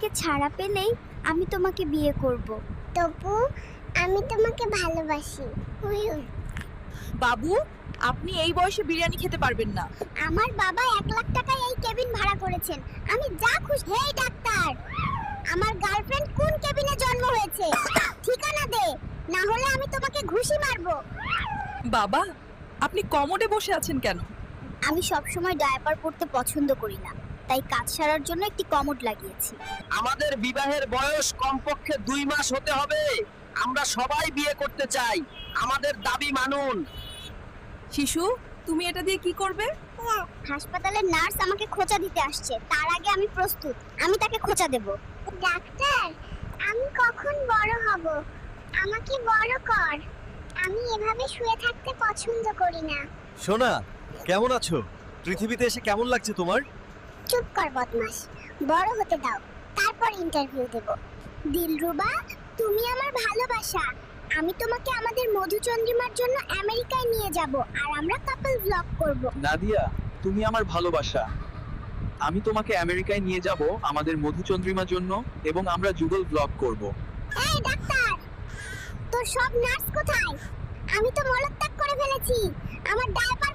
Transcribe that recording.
থেকে ছাড়া পেলেই আমি তোমাকে বিয়ে করব। তপু, আমি তোমাকে ভালোবাসি। বাবু, আপনি এই বয়সে বিরিয়ানি খেতে পারবেন না। আমার বাবা 1 লাখ টাকায় এই কেবিন ভাড়া করেছেন। আমি যা খুশি। হেই ডাক্তার, আমার গার্লফ্রেন্ড কোন কেবিনে জন্ম হয়েছে? ঠিকানা দে, না হলে আমি তোমাকে ঘুষি মারবো। বাবা, আপনি কমোডে বসে আছেন কেন? আমি সব সময় ডায়াপার পরতে পছন্দ করি না, তাই কাজ সারার জন্য একটি কমোড লাগিয়েছি। আমাদের বিবাহের বয়স কমপক্ষে 2 মাস হতে হবে। আমরা সবাই বিয়ে করতে চাই, আমাদের দাবি মানুন। শিশু, তুমি এটা দিয়ে কি করবে? হাসপাতালের নার্স আমাকে খোঁচা দিতে আসছে, তার আগে আমি প্রস্তুত। আমি তাকে খোঁচা দেব। ডাক্তার, আমি কখন বড় হব? আমাকে বড় কর। আমি এভাবে শুয়ে থাকতে পছন্দ করি না। সোনা, কেমন আছো? পৃথিবীতে এসে কেমন লাগছে তোমার? চুপ কর বদমাস, বড় হতে দাও, তারপর ইন্টারভিউ দেব। দিলরুবা, তুমি আমার ভালোবাসা। আমি তোমাকে আমাদের মধুচন্দ্রিমার জন্য আমেরিকায় নিয়ে যাব, আর আমরা কাপল ব্লগ করব। নাদিয়া, তুমি আমার ভালোবাসা। আমি তোমাকে আমেরিকায় নিয়ে যাব আমাদের মধুচন্দ্রিমার জন্য, এবং আমরা যুগল ব্লগ করব। এই ডাক্তার, তোর সব নার্স কোথায়? আমি তো মলত্যাগ করে ফেলেছি। আমার